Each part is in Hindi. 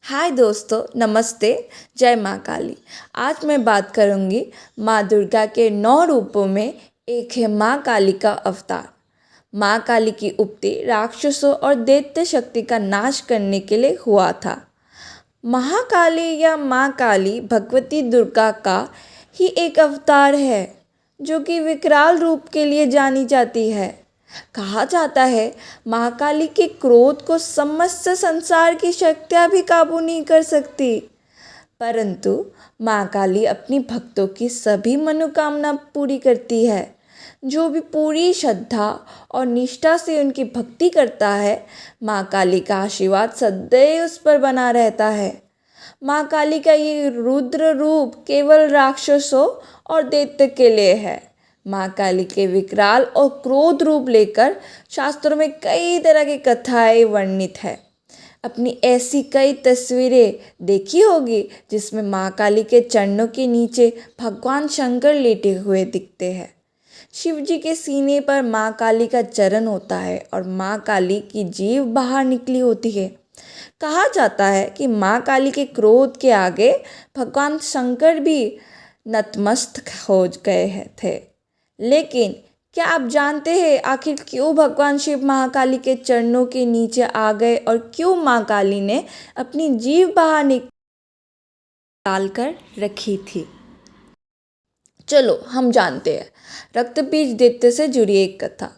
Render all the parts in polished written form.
हाय दोस्तों, नमस्ते। जय माँ काली। आज मैं बात करूँगी माँ दुर्गा के 9 रूपों में एक है माँ काली का अवतार। माँ काली की उपति राक्षसों और दैत्य शक्ति का नाश करने के लिए हुआ था। महाकाली या माँ काली भगवती दुर्गा का ही एक अवतार है जो कि विकराल रूप के लिए जानी जाती है। कहा जाता है महाकाली के क्रोध को समस्त संसार की शक्तियाँ भी काबू नहीं कर सकती, परंतु माँ काली अपनी भक्तों की सभी मनोकामना पूरी करती है। जो भी पूरी श्रद्धा और निष्ठा से उनकी भक्ति करता है, माँ काली का आशीर्वाद सदैव उस पर बना रहता है। माँ काली का ये रुद्र रूप केवल राक्षसों और दैत्य के लिए है। माँ काली के विकराल और क्रोध रूप लेकर शास्त्रों में कई तरह की कथाएं वर्णित है। अपनी ऐसी कई तस्वीरें देखी होगी जिसमें माँ काली के चरणों के नीचे भगवान शंकर लेटे हुए दिखते हैं। शिव जी के सीने पर माँ काली का चरण होता है और माँ काली की जीभ बाहर निकली होती है। कहा जाता है कि माँ काली के क्रोध के आगे भगवान शंकर भी नतमस्तक हो गए थे। लेकिन क्या आप जानते हैं आखिर क्यों भगवान शिव महाकाली के चरणों के नीचे आ गए और क्यों माँ काली ने अपनी जीभ बाहर निकाल कर रखी थी? चलो हम जानते हैं। रक्तबीज दैत्य से जुड़ी एक कथा।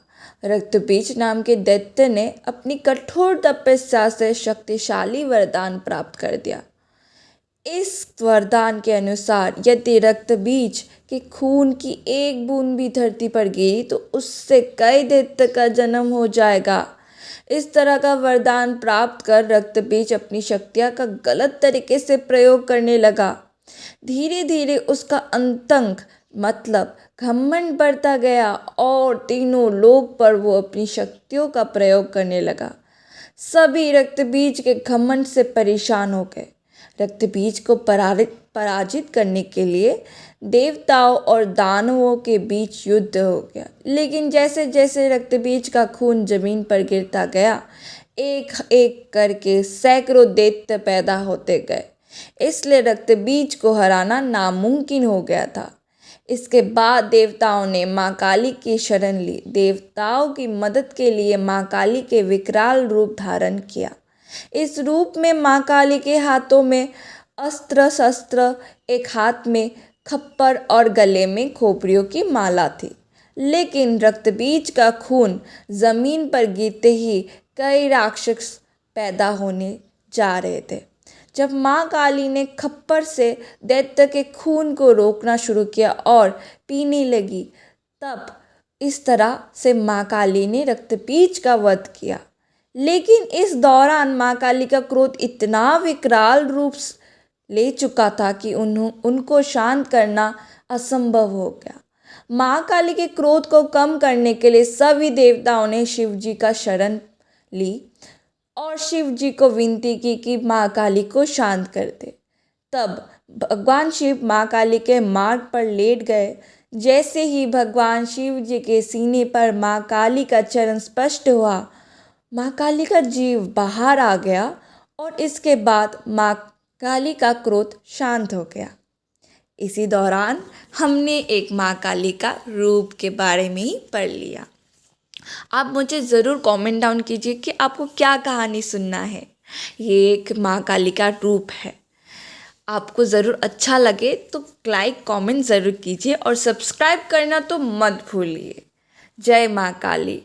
रक्तबीज नाम के दैत्य ने अपनी कठोर तपस्या से शक्तिशाली वरदान प्राप्त कर दिया। इस वरदान के अनुसार यदि रक्त बीज के खून की एक बूंद भी धरती पर गिरी तो उससे कई दैत्य का जन्म हो जाएगा। इस तरह का वरदान प्राप्त कर रक्त बीज अपनी शक्तियाँ का गलत तरीके से प्रयोग करने लगा। धीरे धीरे उसका अंतंग मतलब घमंड बढ़ता गया और तीनों लोक पर वो अपनी शक्तियों का प्रयोग करने लगा। सभी रक्तबीज के घमंड से परेशान हो गए। रक्तबीज को पराजित करने के लिए देवताओं और दानवों के बीच युद्ध हो गया। लेकिन जैसे जैसे रक्तबीज का खून जमीन पर गिरता गया, एक एक करके सैकड़ों दैत्य पैदा होते गए। इसलिए रक्तबीज को हराना नामुमकिन हो गया था। इसके बाद देवताओं ने माँ काली की शरण ली। देवताओं की मदद के लिए माँ काली के विकराल रूप धारण किया। इस रूप में माँ काली के हाथों में अस्त्र शस्त्र, एक हाथ में खप्पर और गले में खोपड़ियों की माला थी। लेकिन रक्तबीज का खून जमीन पर गिरते ही कई राक्षस पैदा होने जा रहे थे। जब माँ काली ने खप्पर से दैत्य के खून को रोकना शुरू किया और पीने लगी, तब इस तरह से माँ काली ने रक्तबीज का वध किया। लेकिन इस दौरान माँ काली का क्रोध इतना विकराल रूप ले चुका था कि उनको शांत करना असंभव हो गया। माँ काली के क्रोध को कम करने के लिए सभी देवताओं ने शिव जी का शरण ली और शिव जी को विनती की कि माँ काली को शांत कर दे। तब भगवान शिव माँ काली के मार्ग पर लेट गए। जैसे ही भगवान शिव जी के सीने पर माँ काली का चरण स्पष्ट हुआ, माँ काली का जीव बाहर आ गया और इसके बाद माँ काली का क्रोध शांत हो गया। इसी दौरान हमने एक माँ काली का रूप के बारे में ही पढ़ लिया। आप मुझे ज़रूर कमेंट डाउन कीजिए कि आपको क्या कहानी सुनना है। ये एक माँ काली का रूप है। आपको ज़रूर अच्छा लगे तो लाइक कमेंट ज़रूर कीजिए और सब्सक्राइब करना तो मत भूलिए। जय माँ काली।